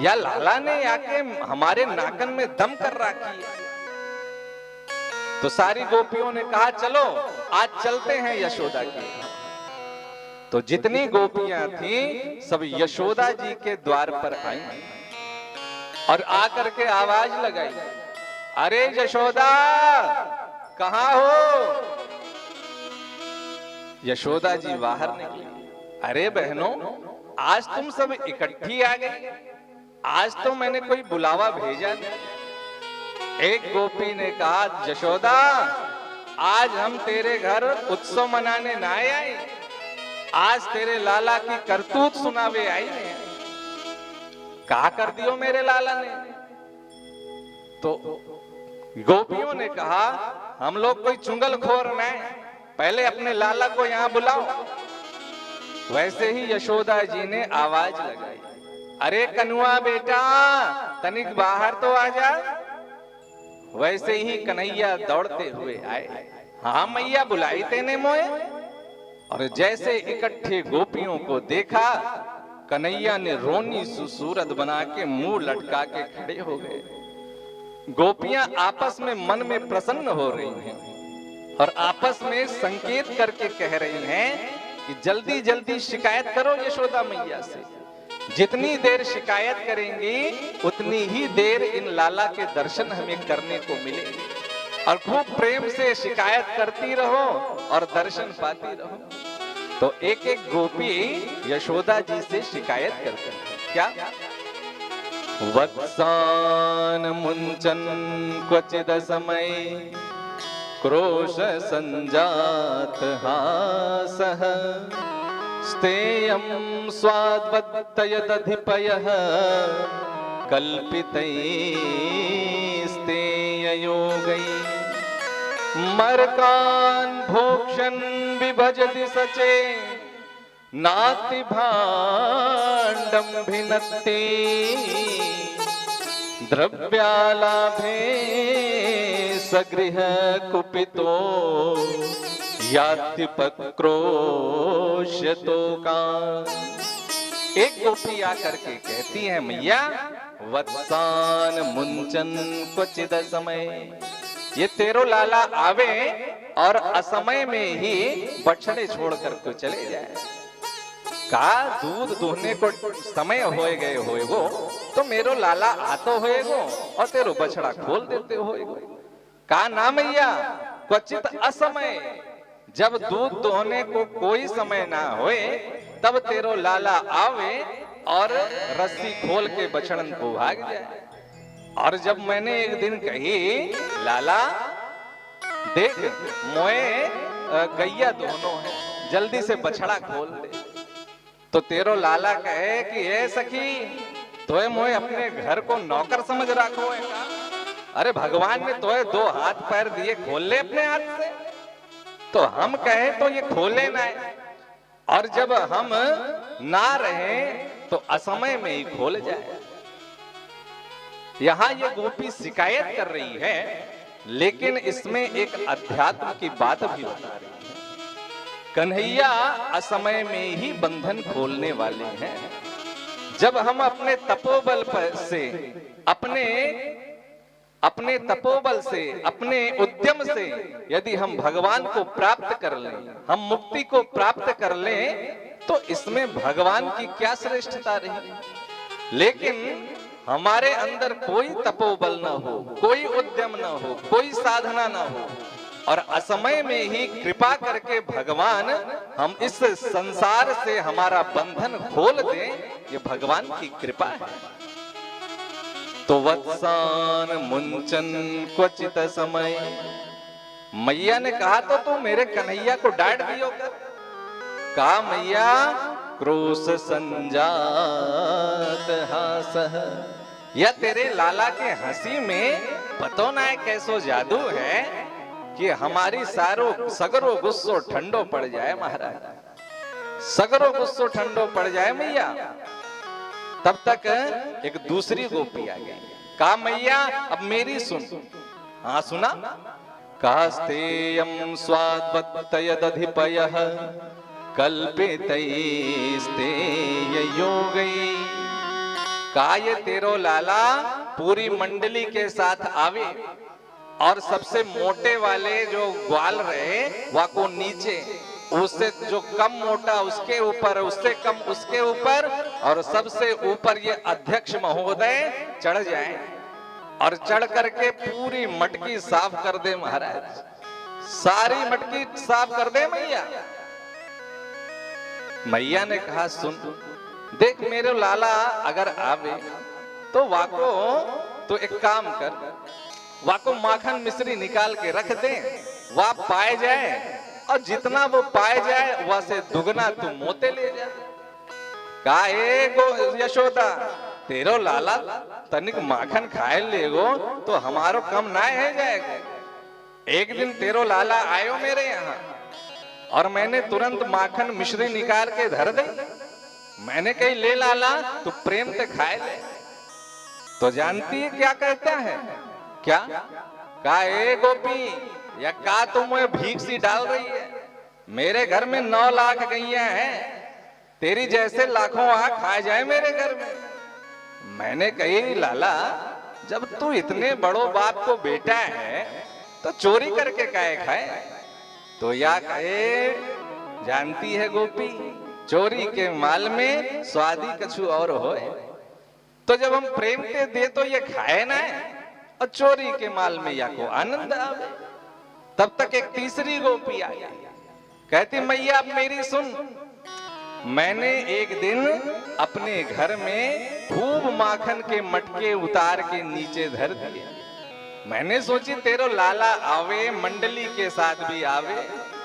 या लाला ने आके हमारे नाकन में दम कर रखी है। तो सारी गोपियों ने कहा चलो आज चलते हैं यशोदा के। तो जितनी गोपियां थी सब यशोदा जी के द्वार पर आई और आकर के आवाज लगाई, अरे यशोदा कहां हो। यशोदा जी बाहर निकली, अरे बहनों आज तुम सब इकट्ठी आ गई, आज तो मैंने कोई बुलावा भेजा नहीं। एक गोपी ने कहा, यशोदा आज हम तेरे घर उत्सव मनाने ना आए, आज तेरे लाला की करतूत सुनावे आई है। क्या कर दियो मेरे लाला ने। तो गोपियों ने कहा, हम लोग कोई चुंगलखोर नहीं, पहले अपने लाला को यहां बुलाओ। वैसे ही यशोदा जी ने आवाज लगाई, अरे कनुआ बेटा तनिक बाहर तो आ जा। वैसे ही कन्हैया दौड़ते हुए आए, हाँ मैया बुलाई तेने मोए। और जैसे इकट्ठे गोपियों को देखा, कन्हैया ने रोनी सुसूरत बना के मुंह लटका के खड़े हो गए। गोपियां आपस में मन में प्रसन्न हो रही हैं और आपस में संकेत करके कह रही हैं कि जल्दी जल्दी शिकायत करो यशोदा मैया से। जितनी देर शिकायत करेंगी उतनी ही देर इन लाला के दर्शन हमें करने को मिलेंगे। और खूब प्रेम से शिकायत करती रहो और दर्शन पाती रहो। तो एक एक गोपी यशोदा जी से शिकायत करते हैं, क्या? वत्सान मुंचन क्वचिद समय क्रोश संजात हासः स्तेयं स्वाद्वत्तयदधिपयः कल्पितैस्तेययोगैः मर्कान् भोक्ष्यन् विभजति सचे नाति भाण्डं भिनत्ति द्रव्यालाभे सगृह कुपितो याति पक्रोश्यतो का। एक गोपी आकर के कहती है, मैया वत्सान मुंचन क्वचिद समय, ये तेरो लाला आवे और असमय में ही बछड़े छोड़ करके चले जाए। का दूध दुहने को समय होए गए होएगो तो मेरो लाला आतो होएगो और तेरो बछड़ा खोल देते होएगो। का ना मैया क्वचित असमय, जब दूध दोहने को कोई समय ना होए तब तेरो लाला आवे और रस्सी खोल के बछड़न को भाग जाए। और जब मैंने एक दिन कही, लाला देख मोए गैया दोनों है, जल्दी से बछड़ा खोल दे, तो तेरो लाला कहे कि ए सखी तोए मोए अपने घर को नौकर समझ रखो है का? अरे भगवान ने तोए दो हाथ पैर दिए, खोल ले अपने हाथ से। तो हम कहे तो ये खोले ना, और जब हम ना रहे तो असमय में ही खोल जाए। यहां ये गोपी शिकायत कर रही है, लेकिन इसमें एक अध्यात्म की बात भी बता रही है। कन्हैया असमय में ही बंधन खोलने वाले हैं। जब हम अपने तपोबल से अपने तपोबल से अपने उद्यम से यदि हम भगवान को प्राप्त कर लें, हम मुक्ति को प्राप्त कर लें, तो इसमें भगवान की क्या श्रेष्ठता रही। लेकिन हमारे अंदर कोई तपोबल न हो, कोई उद्यम न हो, कोई साधना न हो, और असमय में ही कृपा करके भगवान हम इस संसार से हमारा बंधन खोल दें, ये भगवान की कृपा है। तो वत्सान मुंचन क्वचित समय, मैया ने कहा तो तू मेरे कन्हैया को डांट दियो कर। कहा मैया क्रोश संजात हासः, या तेरे लाला के हंसी में पतो ना है कैसो जादू है कि हमारी सगरो गुस्सो ठंडो पड़ जाए। महाराज सगरो गुस्सो ठंडो पड़ जाए मैया। तब तक एक दूसरी गोपी आ गई। कहा मैया अब मेरी सुन। हाँ सुना। कास्तेयं स्वाद्वत्तयदधिपयः कल्पितैस्तेययोगैः का ये तेरो लाला पूरी मंडली के साथ आवे और सबसे मोटे वाले जो ग्वाल रहे वह को नीचे, उससे जो कम मोटा उसके ऊपर, उससे कम उसके ऊपर, और सबसे ऊपर ये अध्यक्ष महोदय चढ़ जाए और चढ़ करके पूरी मटकी साफ कर दे महाराज, सारी मटकी साफ कर दे मैया। मैया ने कहा सुन देख मेरे लाला अगर आवे तो वाको तो एक काम कर, वाको माखन मिश्री निकाल के रख दे, वह पाए जाए और जितना वो पाए जाए वह से दुगना तू मोते ले जा। का यशोदा तेरो लाला तनिक माखन खाए लेगो तो हमारो कम ना है जाएगा। एक दिन तेरो लाला आयो मेरे यहाँ और मैंने तुरंत माखन मिश्री निकाल के धर दी, मैंने कही ले लाला तू प्रेम से खाए ले। तो जानती है क्या कहता है, क्या का ए गोपी या का तुम्हें भीख सी डाल रही है, मेरे घर में 9 लाख गैया हैं, तेरी जैसे लाखों आ खा जाए मेरे घर में। मैंने कही लाला जब तू इतने बड़ो बाप को बेटा है तो चोरी करके काहे खाए। तो या कहे जानती है गोपी चोरी के माल में स्वादी कछु और होए, तो जब हम प्रेम के दे तो ये खाए ना और चोरी के माल में या को आनंद आवे। तब तक एक तीसरी गोपी आई, कहती मैया अब मेरी सुन, मैंने एक दिन अपने घर में खूब माखन के मटके उतार के नीचे धर दिए, मैंने सोची तेरो लाला आवे मंडली के साथ भी आवे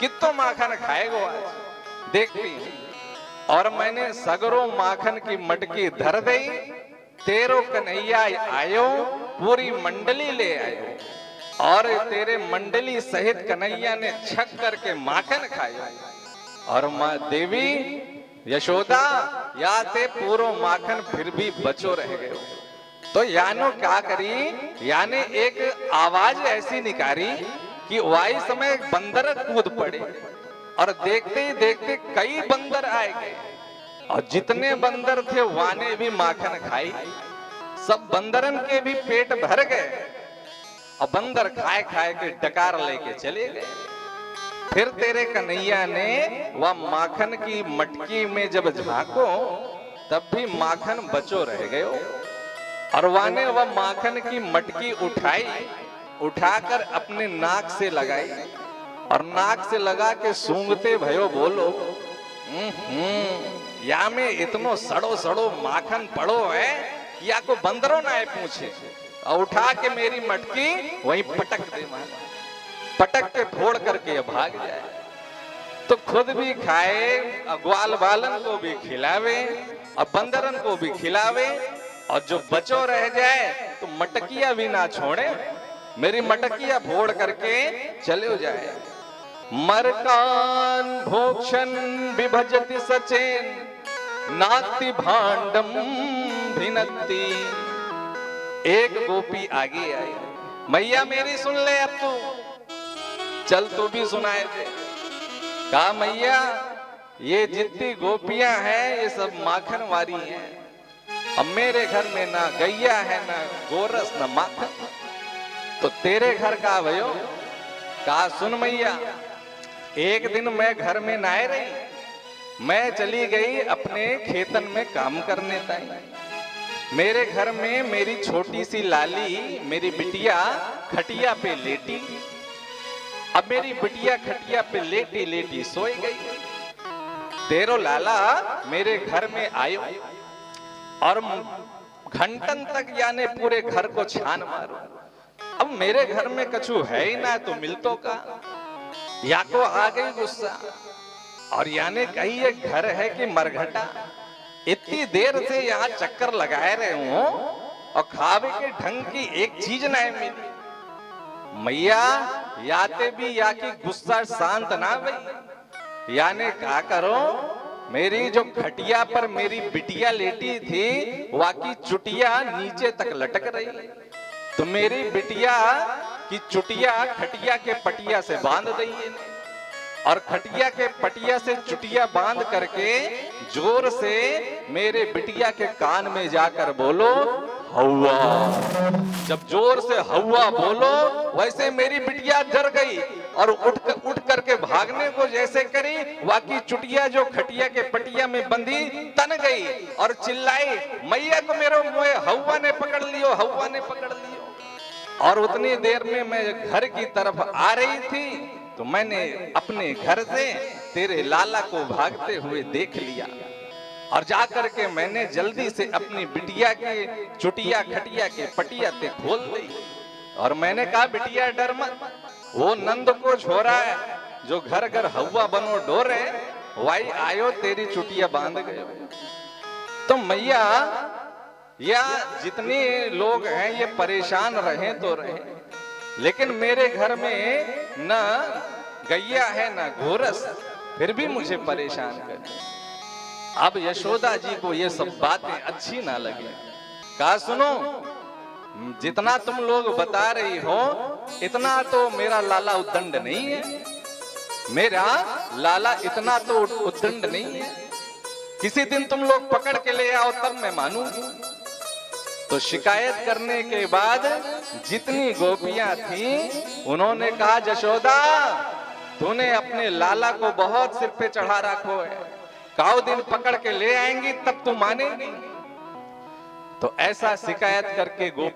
कितो माखन खाएगो आज देखती। और मैंने सगरों माखन की मटकी धर दी, तेरो कन्हैया आयो पूरी मंडली ले आयो और तेरे मंडली सहित कन्हैया ने छक करके माखन खायो। और माँ देवी यशोदा या ते पूरो माखन फिर भी बचो रह गए। तो यानो क्या करी, याने एक आवाज ऐसी निकारी कि वाई समय बंदर कूद पड़े और देखते ही देखते कई बंदर आए गए और जितने बंदर थे वाने भी माखन खाई, सब बंदरन के भी पेट भर गए और बंदर खाए खाए के डकार लेके चले गए। फिर तेरे कन्हैया ने वह माखन की मटकी में जब झांको तब भी माखन बचो रह गए और वाने वह माखन की मटकी उठाई, उठाकर अपने नाक से लगाई और नाक से लगा के सूंघते भयो बोलो या में इतनो सड़ो सड़ो माखन पड़ो है या को बंदरों ना पूछे, और उठा के मेरी मटकी वहीं पटक दे, पटक के फोड़ करके भाग जाए। तो खुद भी खाए, ग्वाल बालन को भी खिलावे और बंदरन को भी खिलावे, और जो बचो रह जाए तो मटकिया भी ना छोड़े, मेरी मटकिया फोड़ करके चले जाए। मरकान भोक्षण विभजति सचेन नाति भांडम भिनती। एक गोपी आगे आई, मैया मेरी सुन ले, अब तू चल तू भी सुनाए दे। कहा मैया ये जितनी गोपियां हैं ये सब माखन वारी हैं, अब मेरे घर में ना गैया है ना गोरस ना माखन, तो तेरे घर का भयो। कहा सुन मैया, एक दिन मैं घर में ना रही, मैं चली गई अपने खेतन में काम करने ताई। मेरे घर में मेरी छोटी सी लाली मेरी बिटिया खटिया पे लेटी, अब मेरी बिटिया खटिया पे लेटी लेटी सोई गई। तेरो लाला मेरे घर में आयो और घंटन तक यानी पूरे घर को छान मारो, अब मेरे घर में कछु है ही ना तो मिलतो का, या को आ गई गुस्सा और यानी कहीं ये घर है कि मरघटा, इतनी देर से यहाँ चक्कर लगाए रहे हूं और खावे के ढंग की एक चीज नहीं मिली। मैया याते भी या की गुस्सा शांत ना भई, याने क्या करो, मेरी जो खटिया पर मेरी बिटिया लेटी थी वाकी चुटिया नीचे तक लटक रही, तो मेरी बिटिया की चुटिया खटिया के पटिया से बांध दी और खटिया के पटिया से चुटिया बांध करके जोर से मेरे बिटिया के कान में जाकर बोलो हौवा। जब जोर से हौवा बोलो वैसे मेरी बिटिया डर गई और उठ करके भागने को जैसे करी, वाकी चुटिया जो खटिया के पटिया में बंधी तन गई और चिल्लाई, मैया को मेरे मुँह हौवा ने पकड़ लियो, हौवा ने पकड़ लियो। और उतनी देर में मैं घर की तरफ आ रही थी तो मैंने अपने घर से तेरे लाला को भागते हुए देख लिया और जाकर के मैंने जल्दी से अपनी बिटिया के चुटिया खटिया के पटिया ते खोल दी और मैंने कहा, बिटिया डर मत, वो नंद को छोरा है जो घर घर हवा बनो डोरे, वाई आयो तेरी चुटिया बांध गए। तो मैया या जितने लोग हैं ये परेशान रहे तो रहे, लेकिन मेरे घर में न गैया है न घोरस, फिर भी मुझे परेशान करे। अब यशोदा जी को ये सब बातें अच्छी ना लगी। कहा, सुनो, जितना तुम लोग बता रही हो इतना तो मेरा लाला उद्दंड नहीं है, मेरा लाला इतना तो उद्दंड नहीं है, किसी दिन तुम लोग पकड़ के ले आओ तब मैं मानूंगी। तो शिकायत करने के बाद जितनी गोपियां थीं उन्होंने कहा, यशोदा तूने अपने लाला को बहुत सिर पे चढ़ा रखो है, काउ दिन पकड़ के ले आएंगी तब तू मानेगी। तो ऐसा शिकायत करके गोपी